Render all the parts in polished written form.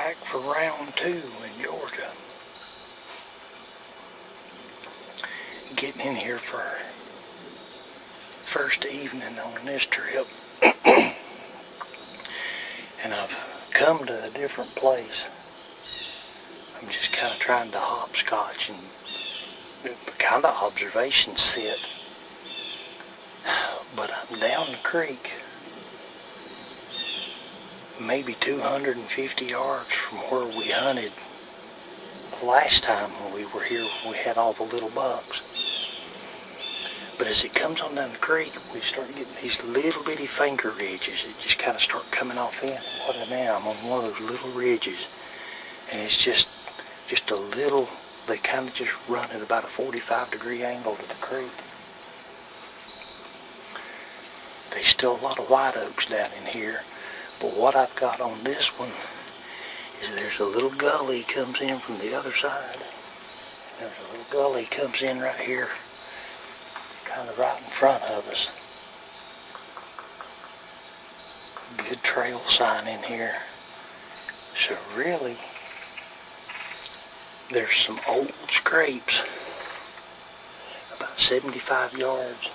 back for round 2 in Georgia. Getting in here for our first evening on this trip. And I've come to a different place. I'm just kind of trying to hopscotch and kind of observation sit. But I'm down the creek, maybe 250 yards from where we hunted the last time when we were here, when we had all the little bucks. But as it comes on down the creek, we start getting these little bitty finger ridges that just kind of start coming off in. What I am, I'm on one of those little ridges, and it's just a little, they kind of just run at about a 45-degree angle to the creek. There's still a lot of white oaks down in here, but what I've got on this one is there's a little gully comes in from the other side. There's a little gully comes in right here, kind of right in front of us. Good trail sign in here. So really, there's some old scrapes, about 75 yards,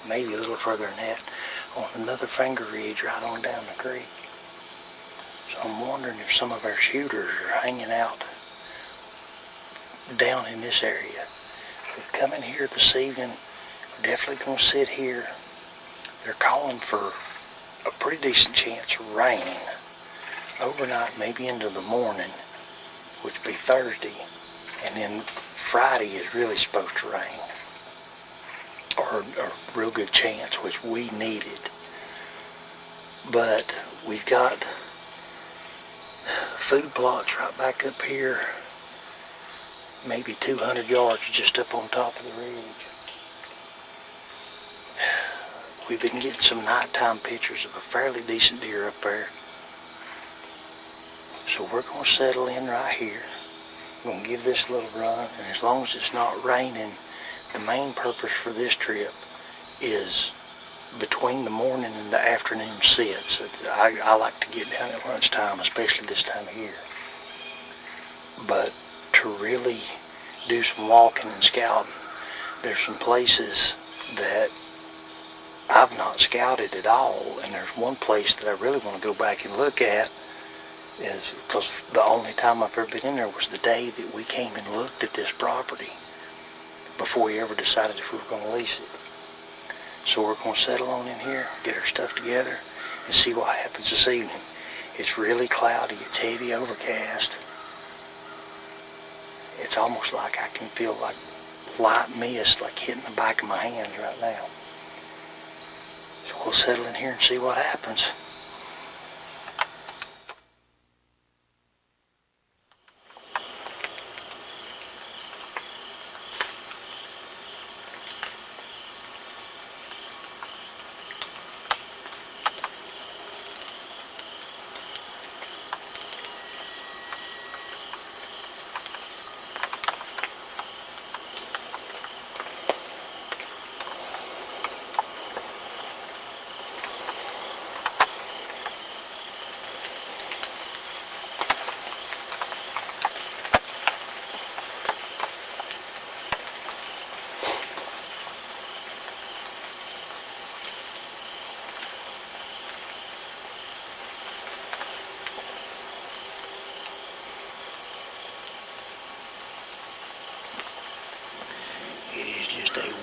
maybe a little further than that, on another finger ridge right on down the creek. So I'm wondering if some of our shooters are hanging out down in this area. We've come in here this evening. We're definitely going to sit here. They're calling for a pretty decent chance of rain overnight, maybe into the morning, which would be Thursday, and then Friday is really supposed to rain, or a real good chance, which we needed. But we've got food plots right back up here, maybe 200 yards just up on top of the ridge. We've been getting some nighttime pictures of a fairly decent deer up there. So we're going to settle in right here. We're going to give this a little run, and as long as it's not raining, the main purpose for this trip is between the morning and the afternoon sits. I like to get down at lunchtime, especially this time of year. But to really do some walking and scouting, there's some places that I've not scouted at all, and there's one place that I really want to go back and look at, is because the only time I've ever been in there was the day that we came and looked at this property before we ever decided if we were going to lease it. So we're going to settle on in here, get our stuff together, and see what happens this evening. It's really cloudy, it's heavy overcast. It's almost like I can feel like light mist like hitting the back of my hands right now. So we'll settle in here and see what happens.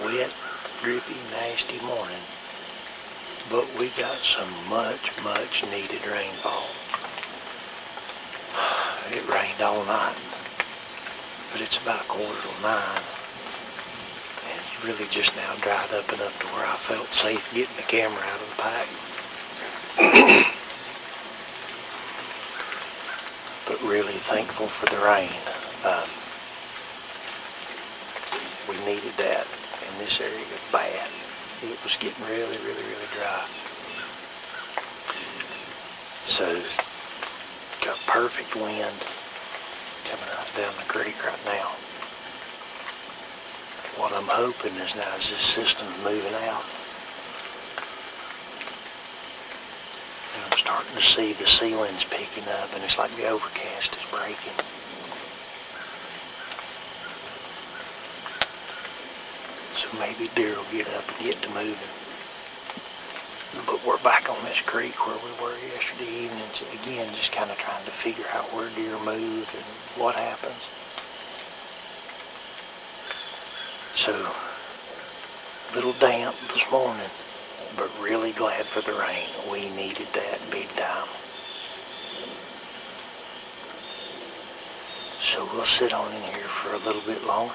Wet, drippy, nasty morning, but we got some much needed rainfall. It rained all night, but it's about 8:45, and it's really just now dried up enough to where I felt safe getting the camera out of the pack. But really thankful for the rain. We needed that in this area bad. It was getting really dry. So, got perfect wind coming out down the creek right now. What I'm hoping is now as this system's moving out, and I'm starting to see the ceilings picking up, and it's like the overcast is breaking. So maybe deer will get up and get to moving. But we're back on this creek where we were yesterday evening. Again, just kind of trying to figure out where deer move and what happens. So, a little damp this morning, but really glad for the rain. We needed that big time. So we'll sit on in here for a little bit longer,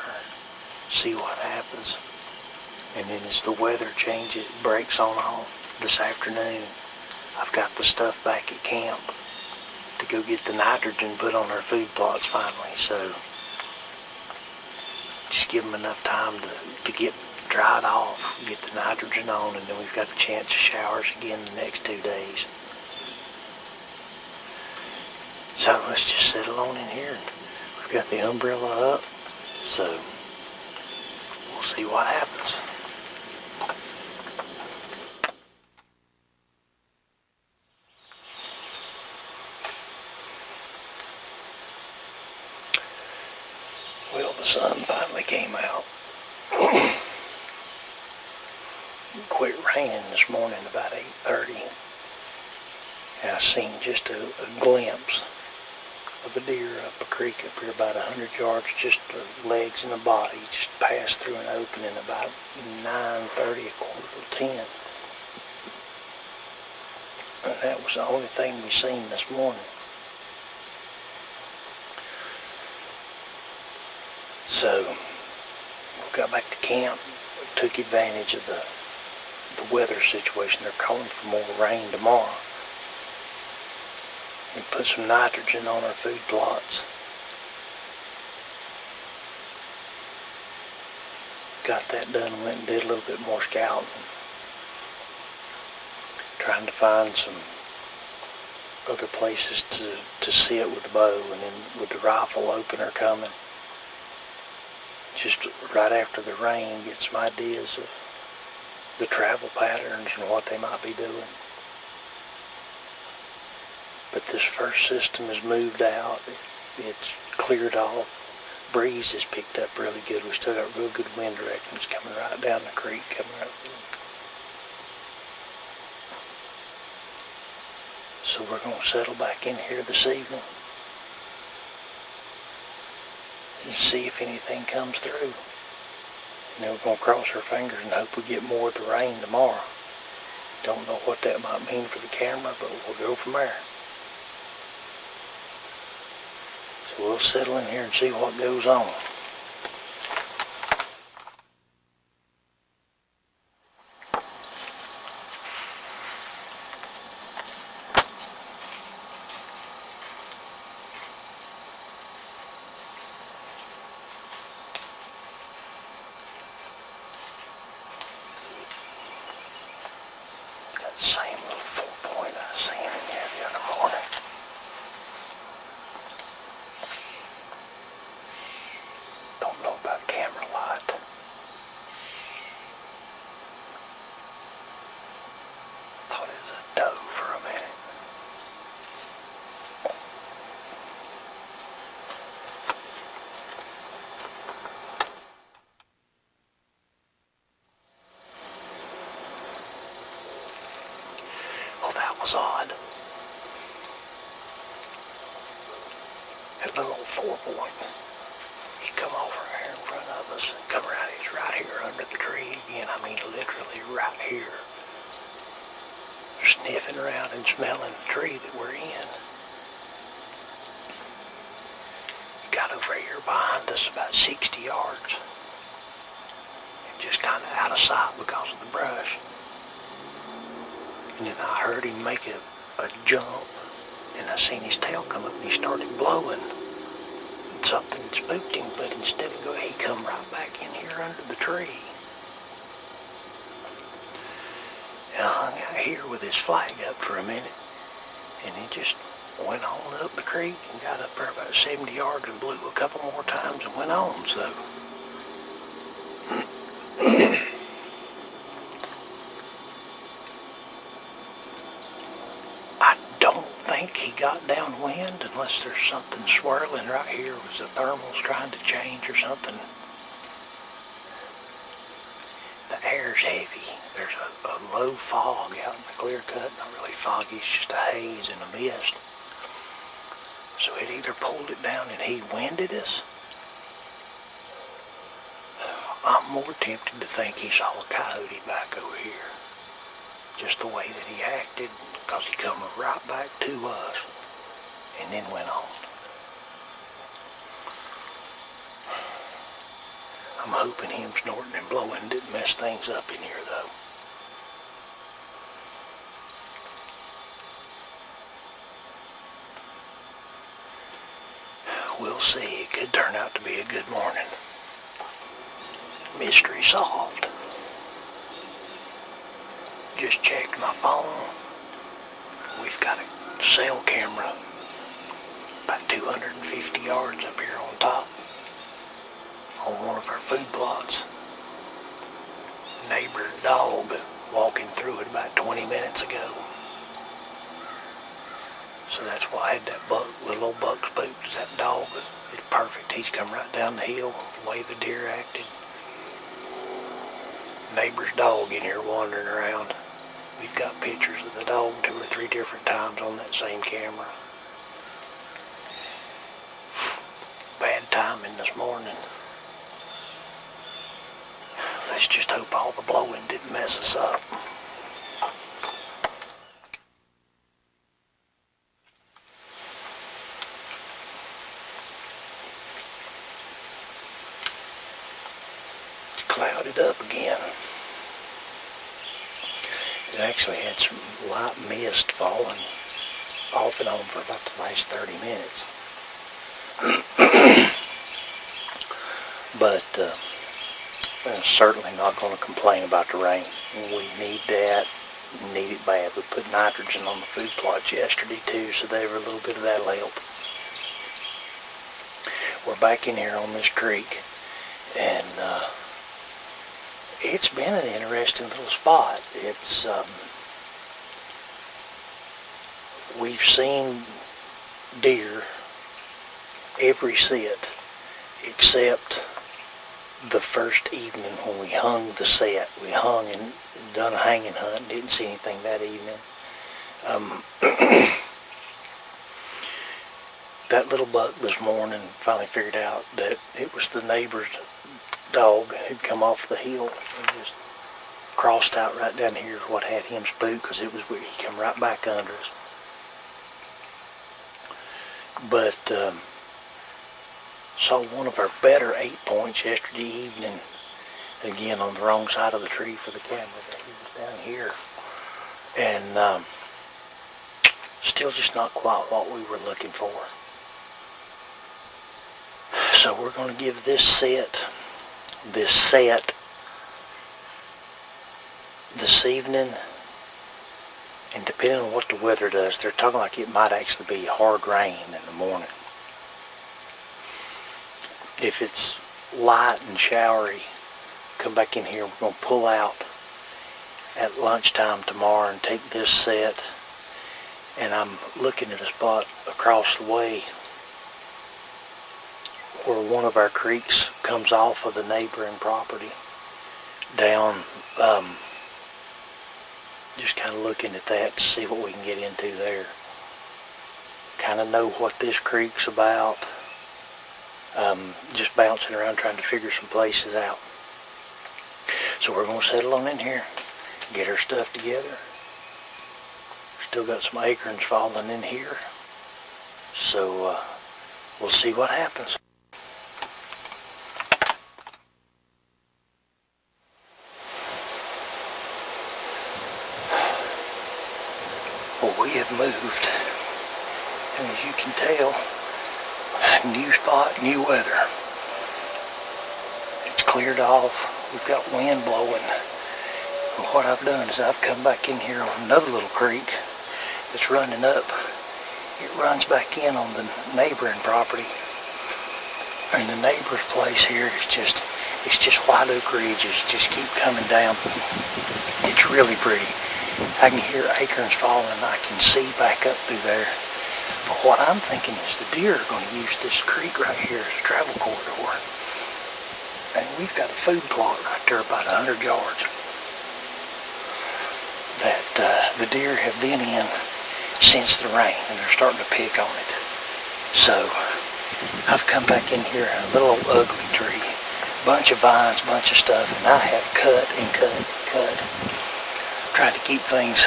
see what happens. And then as the weather changes, it breaks on off. This afternoon, I've got the stuff back at camp to go get the nitrogen put on our food plots finally. So just give them enough time to get dried off, get the nitrogen on, and then we've got a chance of showers again the next 2 days. So let's just settle on in here. We've got the umbrella up, so we'll see what happens. Well, the sun finally came out. Quit raining this morning about 8:30. And I seen just a glimpse of a deer up a creek up here about 100 yards, just the legs and the body just passed through an opening about 9:30, 9:45. And that was the only thing we seen this morning. So we got back to camp, took advantage of the weather situation. They're calling for more rain tomorrow. We put some nitrogen on our food plots. Got that done, went and did a little bit more scouting. Trying to find some other places to sit with the bow, and then with the rifle opener coming. Just right after the rain, get some ideas of the travel patterns and what they might be doing. But this first system has moved out. It's cleared off. Breeze has picked up really good. We still got real good wind directions coming right down the creek, coming up. So we're going to settle back in here this evening and see if anything comes through. And then we're going to cross our fingers and hope we get more of the rain tomorrow. Don't know what that might mean for the camera, but we'll go from there. So we'll settle in here and see what goes on. Same little 4-point I seen in there the other morning. Don't know about camera light. Thought it was a doe for a minute. Well, that was odd. That little old 4-point. He come over here in front of us and come around. He's right here under the tree again. I mean, literally right here. Sniffing around and smelling the tree that we're in. He got over here behind us about 60 yards. And just kind of out of sight because of the brush. And then I heard him make a jump, and I seen his tail come up, and he started blowing. And something spooked him, but instead of going, he come right back in here under the tree. And I hung out here with his flag up for a minute, and he just went on up the creek and got up there about 70 yards and blew a couple more times and went on. So I wind unless there's something swirling right here. Was the thermals trying to change or something? The air's heavy. There's a low fog out in the clear cut. Not really foggy, it's just a haze and a mist. So it either pulled it down and he winded us. I'm more tempted to think he saw a coyote back over here. Just the way that he acted, because he come right back to us and then went on. I'm hoping him snorting and blowing didn't mess things up in here though. We'll see. It could turn out to be a good morning. Mystery solved. Just checked my phone. We've got a cell camera about 250 yards up here on top on one of our food plots. Neighbor's dog walking through it about 20 minutes ago. So that's why I had that little old buck's boots. That dog is perfect. He's come right down the hill, the way the deer acted. Neighbor's dog in here wandering around. We've got pictures of the dog 2 or 3 different times on that same camera. Bad timing this morning. Let's just hope all the blowing didn't mess us up. It's clouded up again. It actually had some light mist falling off and on for about the last 30 minutes. But I'm certainly not going to complain about the rain. We need that. We need it bad. We put nitrogen on the food plots yesterday too, so they were a little bit of that'll help. We're back in here on this creek, and it's been an interesting little spot. It's we've seen deer every set except the first evening when we hung the set. We hung and done a hanging hunt. Didn't see anything that evening. That little buck this morning finally figured out that it was the neighbor's dog who'd come off the hill and just crossed out right down here is what had him spooked, because it was where he come right back under us. But saw one of our better 8 points yesterday evening, again on the wrong side of the tree for the camera. He was down here, and still just not quite what we were looking for. So we're going to give this set this evening, and depending on what the weather does, they're talking like it might actually be hard rain in the morning. If it's light and showery, come back in here. We're going to pull out at lunchtime tomorrow and take this set, and I'm looking at a spot across the way where one of our creeks comes off of the neighboring property down, just kind of looking at that to see what we can get into there. Kind of know what this creek's about. Just bouncing around trying to figure some places out. So we're going to settle on in here, get our stuff together. Still got some acorns falling in here, so we'll see what happens. Well, we have moved, and as you can tell, new spot, new weather. It's cleared off. We've got wind blowing. And what I've done is I've come back in here on another little creek that's running up. It runs back in on the neighboring property. And the neighbor's place here is just, it's just white oak ridges, just keep coming down. It's really pretty. I can hear acorns falling. I can see back up through there. But what I'm thinking is the deer are going to use this creek right here as a travel corridor. And we've got a food plot right there about 100 yards that the deer have been in since the rain, and they're starting to pick on it. So I've come back in here, a little old ugly tree, bunch of vines, bunch of stuff, and I have cut and cut and cut. Tried to keep things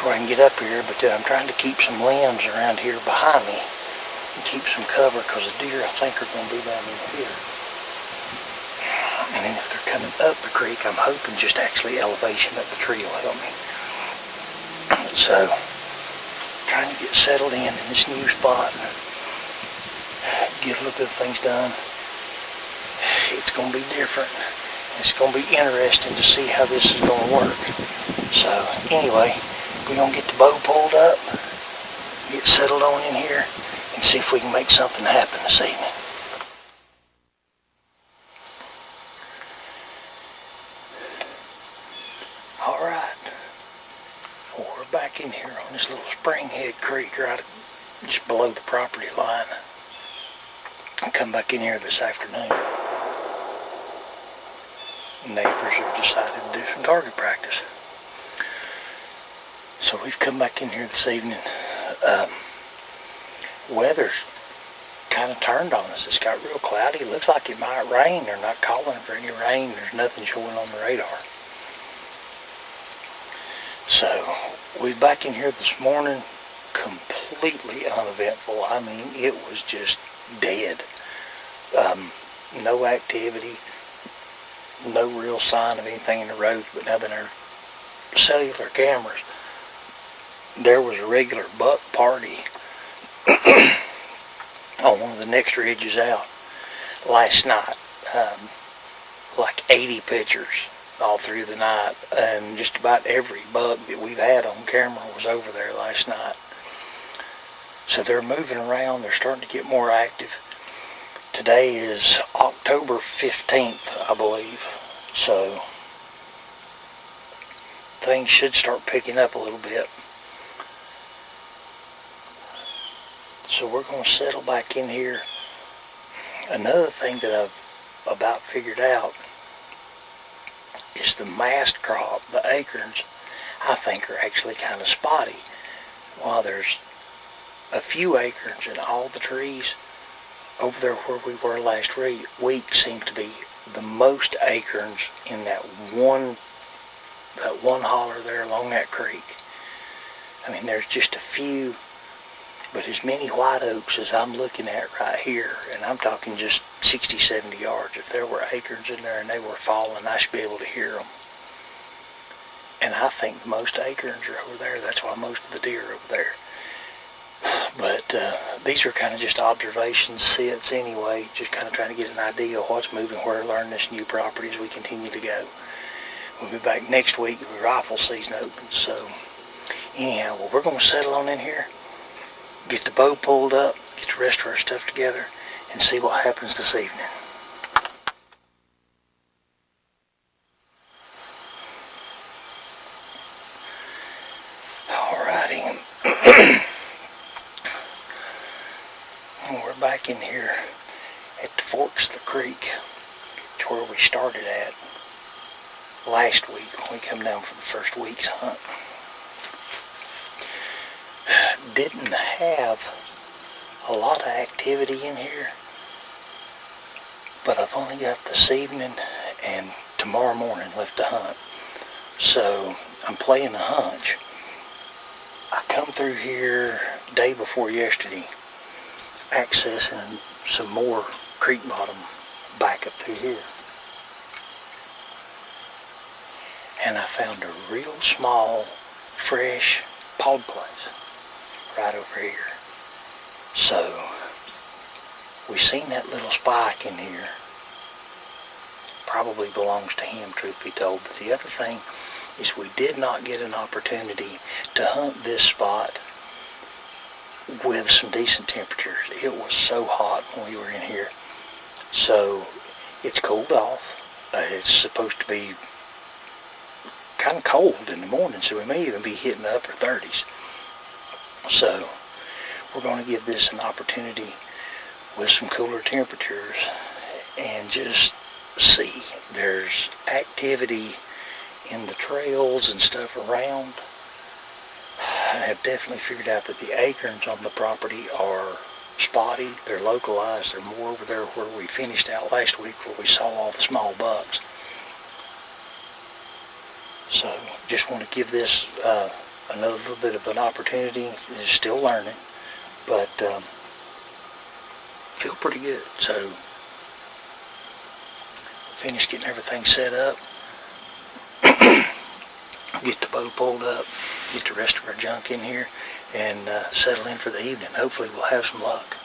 where I can get up here, but I'm trying to keep some limbs around here behind me and keep some cover, because the deer I think are going to be down in here. And then if they're coming up the creek, I'm hoping just actually elevation up the tree will help me. So, trying to get settled in this new spot, get a little bit of things done. It's going to be different. It's going to be interesting to see how this is going to work. So, anyway, we're going to get the bow pulled up, get settled on in here, and see if we can make something happen this evening. Alright, well, we're back in here on this little Springhead Creek right just below the property line. I'll come back in here this afternoon. Neighbors have decided to do some target practice. So we've come back in here this evening. Weather's kind of turned on us. It's got real cloudy. It looks like it might rain. They're not calling for any rain. There's nothing showing on the radar. So we're back in here this morning, completely uneventful. I mean, it was just dead. No activity, no real sign of anything in the roads, but now than our cellular cameras. There was a regular buck party on one of the next ridges out last night. Like 80 pictures all through the night, and just about every buck that we've had on camera was over there last night. So they're moving around. They're starting to get more active. Today is October 15th, I believe. So things should start picking up a little bit. So we're going to settle back in here. Another thing that I've about figured out is the mast crop, the acorns, I think are actually kind of spotty. While there's a few acorns in all the trees, over there where we were last week seemed to be the most acorns in that one holler there along that creek. I mean, there's just a few, but as many white oaks as I'm looking at right here, and I'm talking just 60, 70 yards, if there were acorns in there and they were falling, I should be able to hear them. And I think most acorns are over there. That's why most of the deer are over there. But these are kind of just observations, sits anyway, just kind of trying to get an idea of what's moving, where, learn this new property as we continue to go. We'll be back next week with rifle season opens. So anyhow, well, we're going to settle on in here, get the bow pulled up, get the rest of our stuff together, and see what happens this evening. Alrighty. We're back in here at the forks of the creek. It's where we started at last week when we come down for the first week's hunt. Didn't have a lot of activity in here, but I've only got this evening and tomorrow morning left to hunt. So I'm playing a hunch. I come through here day before yesterday, accessing some more creek bottom back up through here. And I found a real small, fresh pod place right over here. So we seen that little spike in here. Probably belongs to him, truth be told. But the other thing is we did not get an opportunity to hunt this spot with some decent temperatures. It was so hot when we were in here. So it's cooled off. It's supposed to be kind of cold in the morning, so we may even be hitting the upper 30s. So we're going to give this an opportunity with some cooler temperatures and just see. There's activity in the trails and stuff around. I have definitely figured out that the acorns on the property are spotty. They're localized. They're more over there where we finished out last week, where we saw all the small bucks. So just want to give this another little bit of an opportunity. It's still learning, but feel pretty good. So finished getting everything set up. Get the bow pulled up, get the rest of our junk in here, and settle in for the evening. Hopefully we'll have some luck.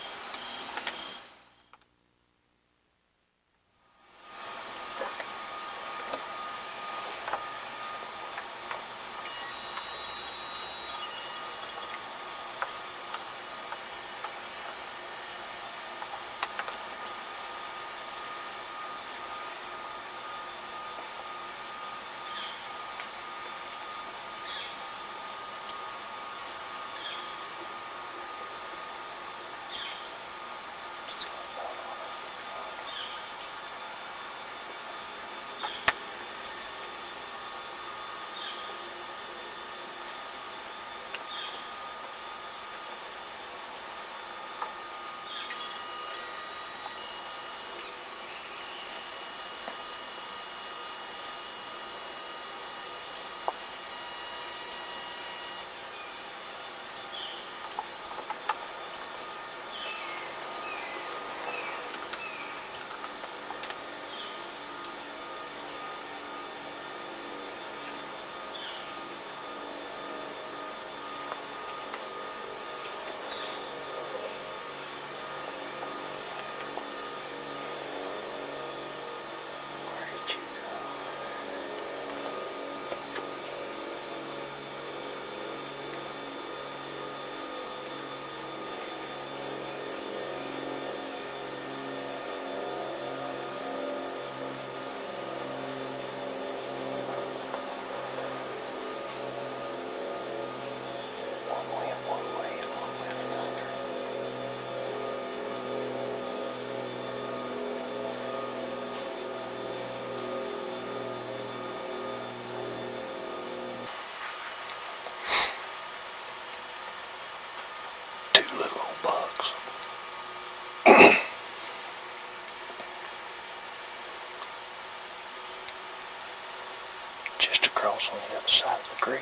Just across on the other side of the creek.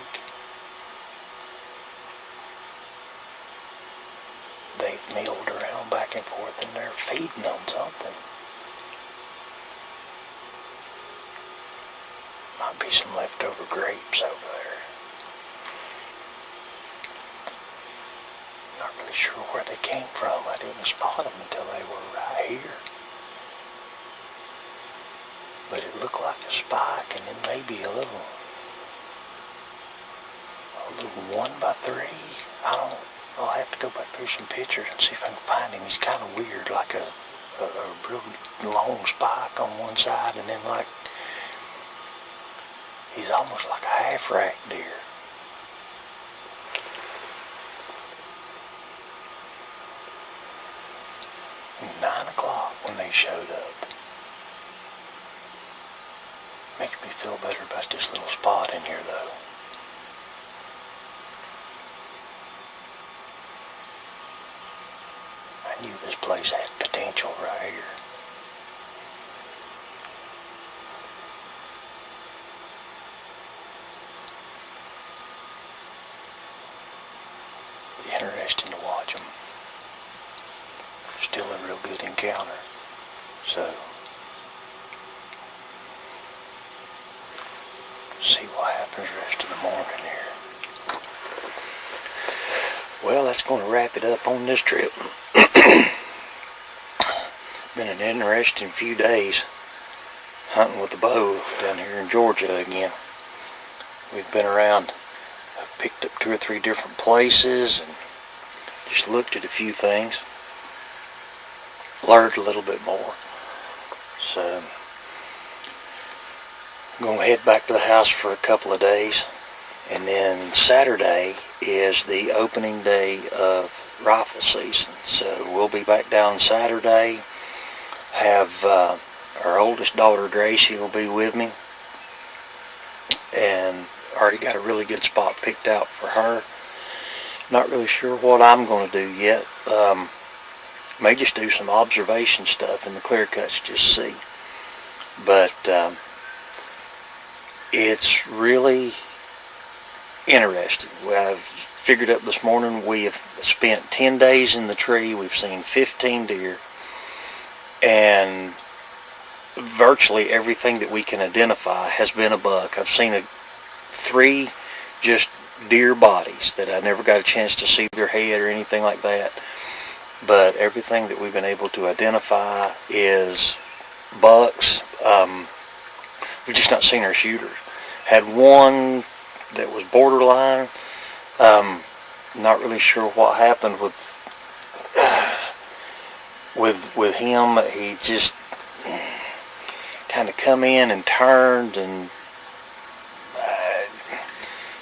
They've milled around back and forth and they're feeding on something. Might be some leftover grapes over there. Not really sure where they came from. I didn't spot them until they were right here. But it looked like a spike, and then maybe a little 1x3. I'll have to go back through some pictures and see if I can find him. He's kind of weird, like a real long spike on one side, and then like he's almost like a half-rack deer. At 9 o'clock when they showed up. Makes me feel better about this little spot in here, though. I knew this place had potential right here. Interesting to watch them. Still a real good encounter. So, see what happens the rest of the morning here. Well, that's going to wrap it up on this trip. Been an interesting few days hunting with the bow down here in Georgia again. We've been around, picked up 2 or 3 different places and just looked at a few things. Learned a little bit more. So I'm going to head back to the house for a couple of days, and then Saturday is the opening day of rifle season. So we'll be back down Saturday. Have our oldest daughter Gracie will be with me, and already got a really good spot picked out for her. Not really sure what I'm going to do yet. May just do some observation stuff in the clear cuts, just see. But it's really interesting. I've figured up this morning we have spent 10 days in the tree. We've seen 15 deer, and virtually everything that we can identify has been a buck. I've seen 3 just deer bodies that I never got a chance to see their head or anything like that. But everything that we've been able to identify is bucks. We've just not seen our shooters. Had one that was borderline. Not really sure what happened with him. He just kind of come in and turned, and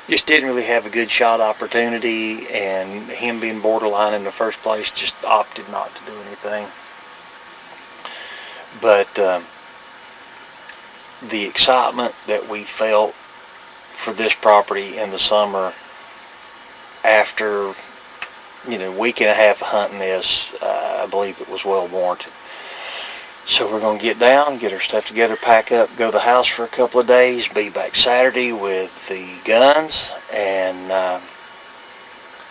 just didn't really have a good shot opportunity, and him being borderline in the first place, just opted not to do anything. But the excitement that we felt for this property in the summer after week and a half of hunting this, I believe it was well warranted. So we're going to get down, get our stuff together, pack up, go to the house for a couple of days, be back Saturday with the guns, and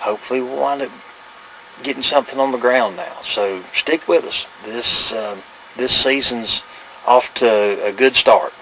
hopefully we'll wind up getting something on the ground now. So stick with us. This season's off to a good start.